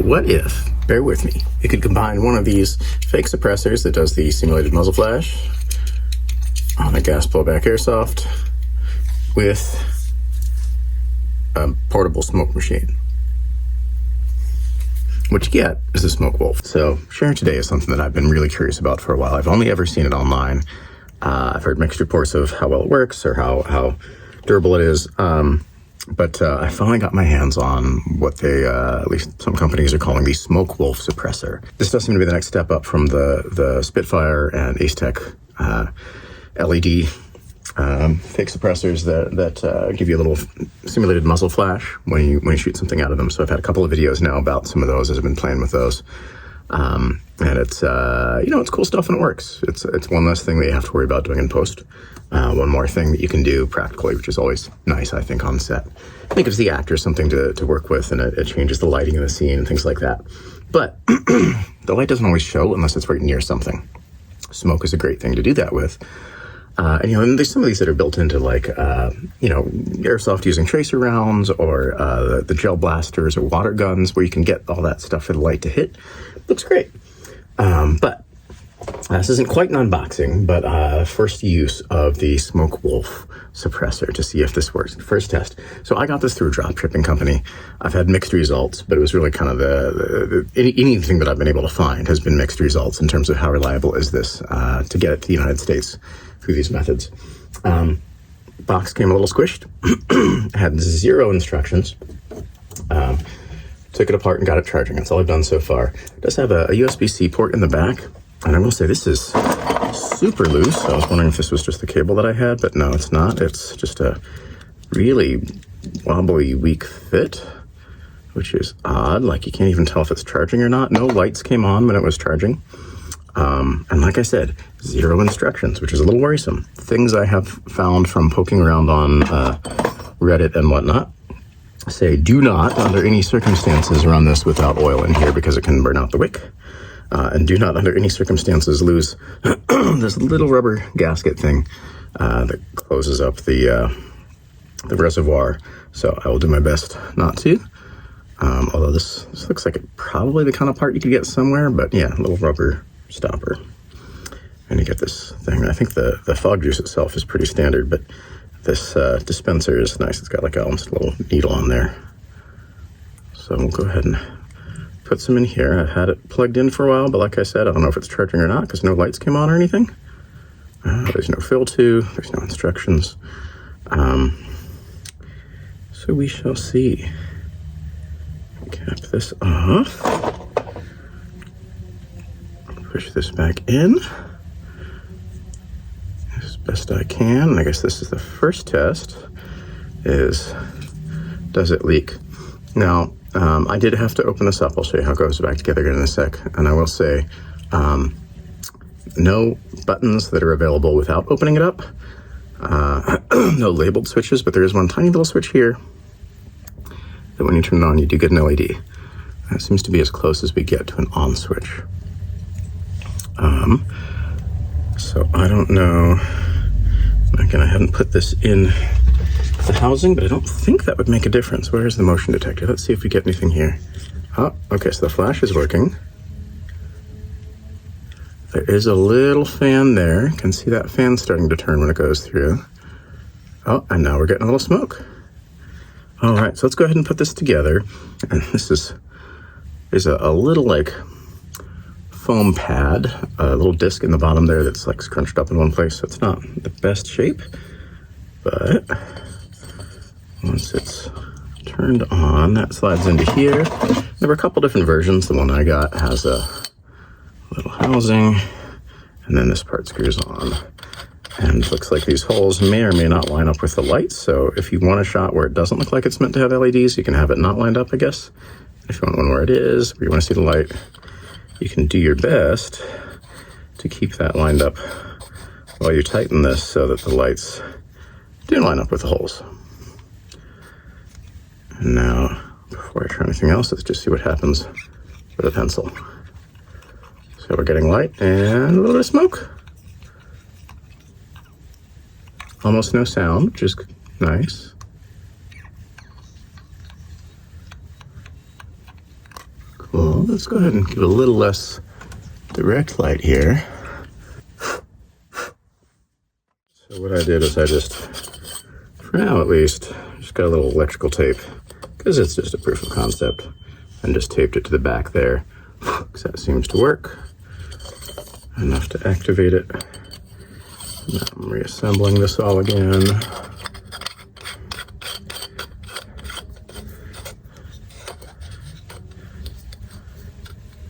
what if, bear with me, you could combine one of these fake suppressors that does the simulated muzzle flash on a gas blowback airsoft with a portable smoke machine? What you get is the Smoke Wolf. So sharing today is something that I've been really curious about for a while. I've only ever seen it online. I've heard mixed reports of how well it works or how durable it is. But I finally got my hands on what they, at least some companies are calling the Smoke Wolf suppressor. This does seem to be the next step up from the Spitfire and Ace Tech LED fake suppressors that give you a little simulated muzzle flash when you shoot something out of them. So I've had a couple of videos now about some of those as I've been playing with those. And it's it's cool stuff and it works. It's one less thing that you have to worry about doing in post. One more thing that you can do practically, which is always nice, I think, on set. I think it gives the actors something to work with, and it changes the lighting of the scene and things like that. But the light doesn't always show unless it's right near something. Smoke is a great thing to do that with. And there's some of these that are built into airsoft using tracer rounds or the gel blasters or water guns where you can get all that stuff for the light to hit. Looks great. But this isn't quite an unboxing, but first use of the Smoke Wolf suppressor to see if this works. First test. So I got this through a drop shipping company. I've had mixed results, but it was really kind of anything that I've been able to find has been mixed results in terms of how reliable is this to get it to the United States through these methods. Box came a little squished. Had 0 instructions. Took it apart and got it charging. That's all I've done so far. It does have a USB-C port in the back. And I will say this is super loose. I was wondering if this was just the cable that I had, but no, it's not. It's just a really wobbly, weak fit, which is odd. Like you can't even tell if it's charging or not. No lights came on when it was charging. And like I said, 0 instructions, which is a little worrisome. Things I have found from poking around on Reddit and whatnot say do not, under any circumstances, run this without oil in here because it can burn out the wick. And do not, under any circumstances, lose this little rubber gasket thing that closes up the reservoir. So I will do my best not to. Although this looks like it probably the kind of part you could get somewhere, but yeah, a little rubber stopper. And you get this thing. I think the fog juice itself is pretty standard, but this dispenser is nice. It's got like almost a little needle on there. So we'll go ahead and put some in here. I've had it plugged in for a while, but like I said, I don't know if it's charging or not because no lights came on or anything. There's no fill to, there's no instructions. So we shall see. Cap this off. Push this back in as best I can. I guess this is the first test, is does it leak? Now, I did have to open this up. I'll show you how it goes back together again in a sec. And I will say, no buttons that are available without opening it up. No labeled switches, but there is one tiny little switch here that when you turn it on, you do get an LED. That seems to be as close as we get to an on switch. So I don't know. Again, I hadn't put this in the housing, but I don't think that would make a difference. Where is the motion detector? Let's see if we get anything here. Oh, okay, so the flash is working. There is a little fan there. You can see that fan starting to turn when it goes through. Oh, and now we're getting a little smoke. All right, so let's go ahead and put this together. And there's a little like foam pad, a little disc in the bottom there that's like scrunched up in one place. So it's not the best shape, but once it's turned on, that slides into here. There were a couple different versions. The one I got has a little housing, and then this part screws on. And it looks like these holes may or may not line up with the lights. So if you want a shot where it doesn't look like it's meant to have LEDs, you can have it not lined up, I guess. If you want one where it is, where you want to see the light, you can do your best to keep that lined up while you tighten this so that the lights do line up with the holes. And now, before I try anything else, let's just see what happens with a pencil. So we're getting light and a little bit of smoke. Almost no sound, which is nice. Cool. let's go ahead and give a little less direct light here. So what I did is I just, for now at least, just got a little electrical tape, because it's just a proof of concept, and just taped it to the back there, because that seems to work. Enough to activate it. Now I'm reassembling this all again.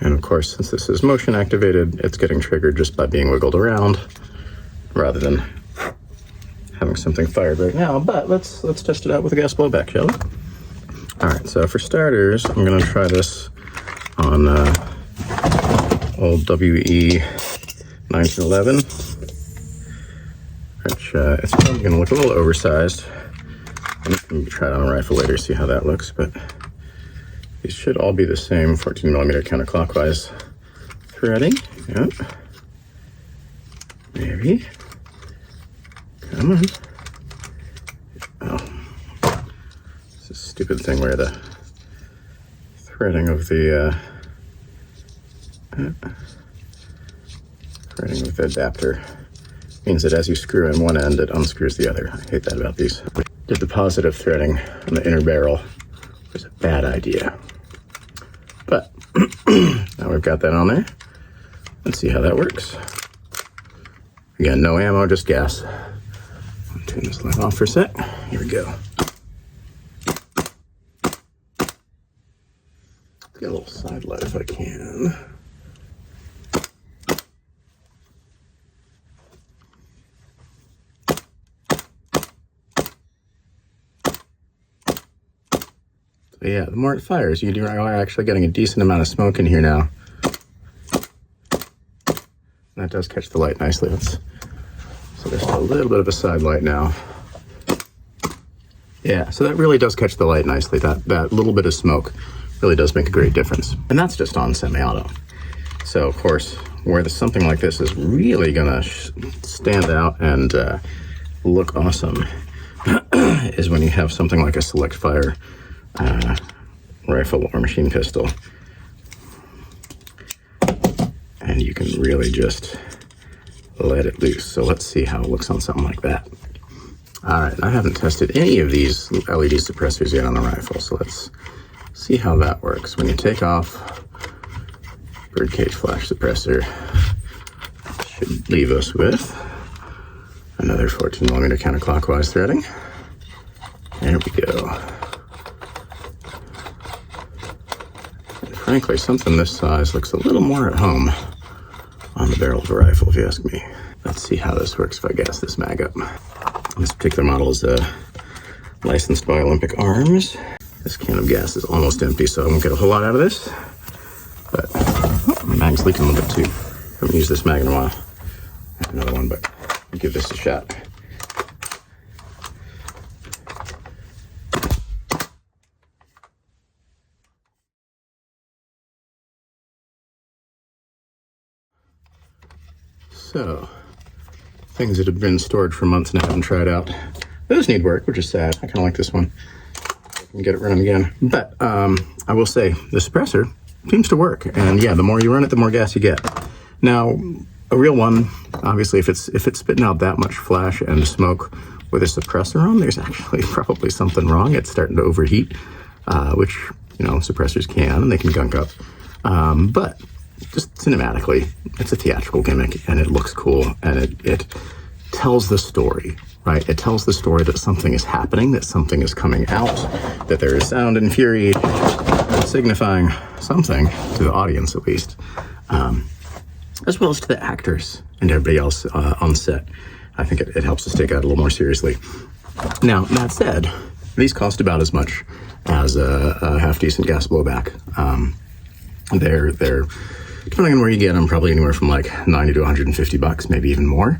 And of course, since this is motion activated, it's getting triggered just by being wiggled around, rather than having something fired right now. But let's test it out with a gas blowback, shall we? All right, so for starters, I'm gonna try this on old WE 1911, which it's probably gonna look a little oversized. I'm gonna try it on a rifle later, see how that looks, but these should all be the same 14mm counterclockwise threading. Yep. Maybe. Come on. Oh. It's a stupid thing where the threading of the adapter means that as you screw in one end, it unscrews the other. I hate that about these. Did the positive threading on the inner barrel was a bad idea. But now we've got that on there. Let's see how that works. Again, no ammo, just gas. I'll turn this light off for a sec. Here we go. Let's get a little side light if I can. So yeah, the more it fires, you are actually getting a decent amount of smoke in here now. And that does catch the light nicely. So there's a little bit of a side light now. Yeah, so that really does catch the light nicely. That little bit of smoke really does make a great difference. And that's just on semi-auto. So of course, where something like this is really gonna stand out and look awesome is when you have something like a select fire rifle or machine pistol. And you can really just let it loose. So let's see how it looks on something like that. All right, I haven't tested any of these LED suppressors yet on the rifle, so let's see how that works. When you take off birdcage flash suppressor, should leave us with another 14mm counterclockwise threading. There we go. And frankly, something this size looks a little more at home on the barrel of a rifle, if you ask me. Let's see how this works if I gas this mag up. This particular model is licensed by Olympic Arms. This can of gas is almost empty, so I won't get a whole lot out of this. But my mag's leaking a little bit too. Haven't used this mag in a while. I have another one, but I'll give this a shot. So, things that have been stored for months and I haven't tried out. Those need work, which is sad. I kind of like this one. I can get it running again. But I will say, the suppressor seems to work. And yeah, the more you run it, the more gas you get. Now, a real one, obviously, if it's spitting out that much flash and smoke with a suppressor on, there's actually probably something wrong. It's starting to overheat, which, you know, suppressors can, and they can gunk up. But just cinematically, it's a theatrical gimmick, and it looks cool, and it tells the story, right? It tells the story that something is happening, that something is coming out, that there is sound and fury, signifying something to the audience, at least, as well as to the actors and everybody else on set. I think it helps to take out a little more seriously. Now, that said, these cost about as much as a half-decent gas blowback. They're depending on where you get them, probably anywhere from like $90 to $150, maybe even more,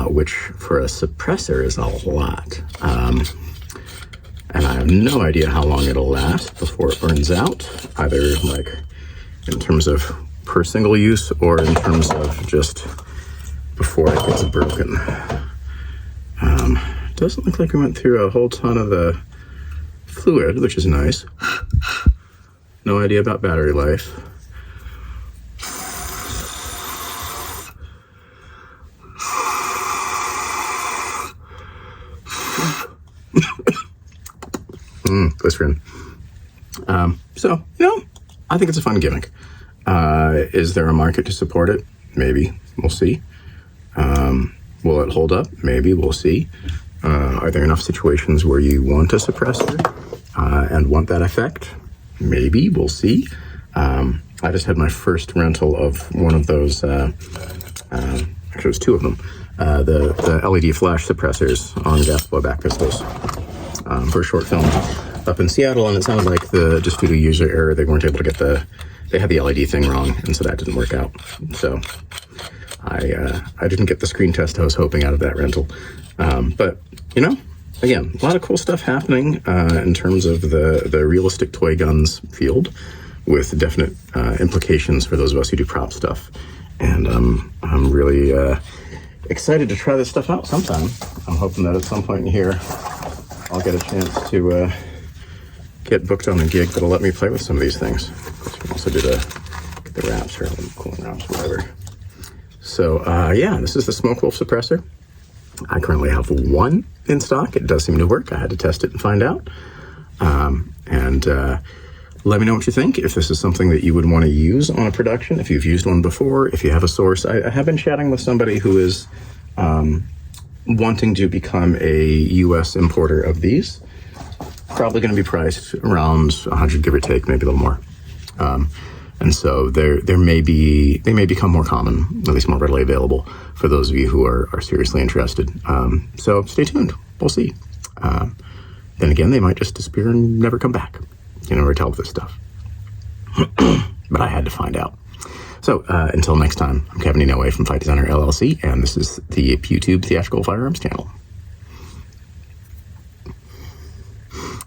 which for a suppressor is a lot. And I have no idea how long it'll last before it burns out, either like in terms of per single use or in terms of just before it gets broken. Doesn't look like we went through a whole ton of the fluid, which is nice. No idea about battery life. Glycerin. So, I think it's a fun gimmick. Is there a market to support it? Maybe. We'll see. Will it hold up? Maybe. We'll see. Are there enough situations where you want a suppressor and want that effect? Maybe. We'll see. I just had my first rental of one of those, actually it was two of them, the LED flash suppressors on gas blowback pistols for a short film up in Seattle, and it sounded like just due to user error, they weren't able to get they had the LED thing wrong, and so that didn't work out. So I didn't get the screen test I was hoping out of that rental. But, again, a lot of cool stuff happening in terms of the realistic toy guns field, with definite implications for those of us who do prop stuff. And I'm really excited to try this stuff out sometime. I'm hoping that at some point in here, I'll get a chance to get booked on a gig that'll let me play with some of these things. You can also do the wraps here, cooling wraps, whatever. So, this is the Smoke Wolf suppressor. I currently have one in stock. It does seem to work. I had to test it and find out. Let me know what you think, if this is something that you would want to use on a production, if you've used one before, if you have a source. I have been chatting with somebody who is wanting to become a U.S. importer of these. Probably going to be priced around 100, give or take, maybe a little more. And so they may become more common, at least more readily available for those of you who are seriously interested. So stay tuned. We'll see. Then again, they might just disappear and never come back. You never tell with this stuff. But I had to find out. So until next time, I'm Kevin Inoue from Fight Designer LLC, and this is the YouTube Theatrical Firearms channel.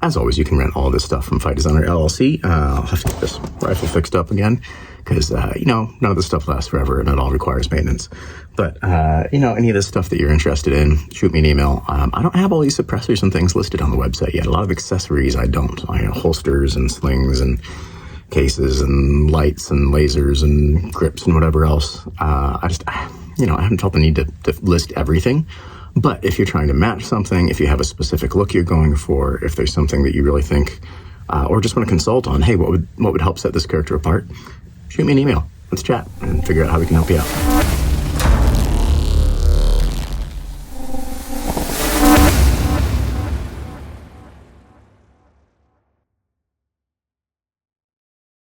As always, you can rent all of this stuff from Fight Designer LLC. I'll have to get this rifle fixed up again because, none of this stuff lasts forever and it all requires maintenance. But, any of this stuff that you're interested in, shoot me an email. I don't have all these suppressors and things listed on the website yet. A lot of accessories I don't. Holsters and slings and cases and lights and lasers and grips and whatever else. I haven't felt the need to list everything. But if you're trying to match something, if you have a specific look you're going for, if there's something that you really think, or just want to consult on, hey, what would help set this character apart? Shoot me an email. Let's chat and figure out how we can help you out.